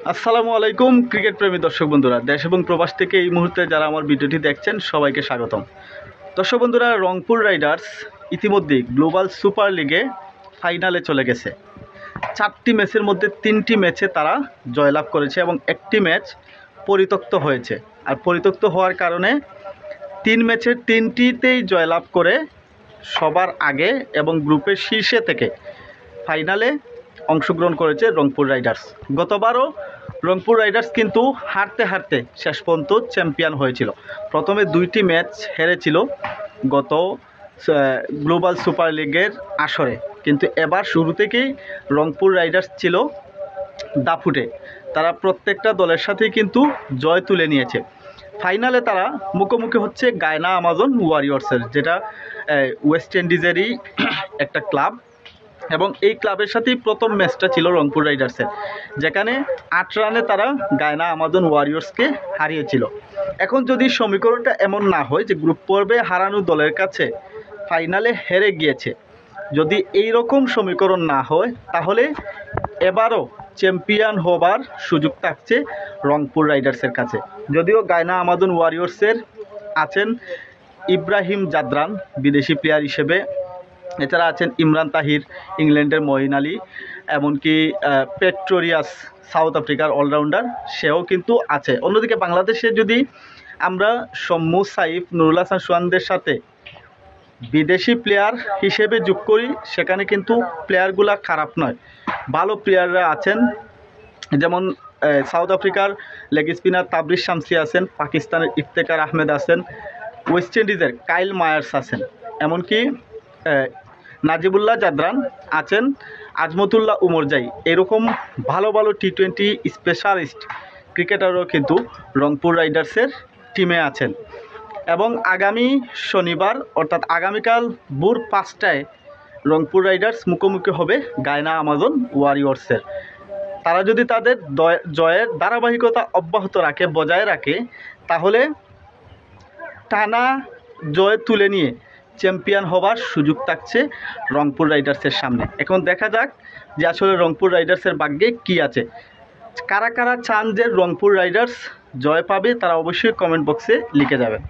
আসসালামু আলাইকুম ক্রিকেট প্রেমী দর্শক বন্ধুরা, দেশ এবং প্রবাস থেকে এই মুহূর্তে যারা আমার ভিডিওটি দেখছেন সবাইকে স্বাগতম। দর্শক বন্ধুরা, রংপুর রাইডার্স ইতিমধ্যেই গ্লোবাল সুপার লিগে ফাইনালে চলে গেছে। 4টি ম্যাচের মধ্যে 3টি ম্যাচে তারা জয়লাভ করেছে এবং একটি ম্যাচ পরিত্যক্ত হয়েছে। আর পরিত্যক্ত হওয়ার কারণে 3 ম্যাচের 3টিতেই জয়লাভ করে সবার আগে এবং গ্রুপের শীর্ষে থেকে ফাইনালে অংশগ্রহণ করেছে রংপুর রাইডার্স। গতবারও রংপুর রাইডার্স কিন্তু হারতে হারতে শেষ পর্যন্ত চ্যাম্পিয়ন হয়েছিল। প্রথমে 2টি ম্যাচ হেরেছিল গত গ্লোবাল সুপার লিগের আসরে, কিন্তু এবার শুরু থেকেই রংপুর রাইডার্স ছিল দাপুটে। তারা প্রত্যেকটা দলের সাথেই কিন্তু জয় তুলে নিয়েছে। ফাইনালে তারা মুখোমুখি হচ্ছে গায়না আমাজন ওয়ারিয়র্সের, যেটা ওয়েস্ট ইন্ডিজেরই একটা ক্লাব, এবং এই ক্লাবের সাথেই প্রথম ম্যাচটা ছিল রংপুর রাইডার্সের, যেখানে 8 রানে তারা গায়না আমাজন ওয়ারিয়র্সকে হারিয়েছিল। এখন যদি সমীকরণটা এমন না হয় যে গ্রুপ পর্বে হারানো দলের কাছে ফাইনালে হেরে গিয়েছে, যদি এই রকম সমীকরণ না হয় তাহলে এবারও চ্যাম্পিয়ন হবার সুযোগ থাকছে রংপুর রাইডার্সের কাছে। যদিও গায়না আমাজন ওয়ারিয়র্সের আছেন ইব্রাহিম জাদরান বিদেশি প্লেয়ার হিসেবে, এছাড়া আছেন ইমরান তাহির ইংল্যান্ডের মঈন আলী, এমনকি পেট্রোরিয়াস সাউথ আফ্রিকার অলরাউন্ডার, সেও কিন্তু আছে। অন্যদিকে বাংলাদেশে যদি আমরা সম্মু সাইফ নুরুল হাসান সোহানদের সাথে বিদেশি প্লেয়ার হিসেবে যোগ করি, সেখানে কিন্তু প্লেয়ারগুলা খারাপ নয়, ভালো প্লেয়াররা আছেন। যেমন সাউথ আফ্রিকার লেগ স্পিনার তাবরিজ শামসি আছেন, পাকিস্তানের ইফতেখার আহমেদ আছেন, ওয়েস্ট ইন্ডিজের কাইল মায়ার্স আছেন, এমনকি নাজিবুল্লাহ জাদরান আছেন, আজমতুল্লাহ উমরজাই, এরকম ভালো ভালো টি-20 স্পেশালিস্ট ক্রিকেটারও কিন্তু রংপুর রাইডার্সের টিমে আছেন। এবং আগামী শনিবার অর্থাৎ আগামীকাল ভোর 5টায় রংপুর রাইডার্স মুখোমুখি হবে গায়না আমাজন ওয়ারিয়র্সের। তারা যদি তাদের জয়ের ধারাবাহিকতা অব্যাহত রাখে, বজায় রাখে, তাহলে টানা জয় তুলে নিয়ে চ্যাম্পিয়ন হবার সুযোগ থাকছে রংপুর রাইডার্সের সামনে। এখন দেখা যাক যে আসলে রংপুর রাইডার্সের ভাগ্যে কি আছে। কারা কারা চান যে রংপুর রাইডার্স জয় পাবে, তারা অবশ্যই কমেন্ট বক্সে লিখে যাবেন।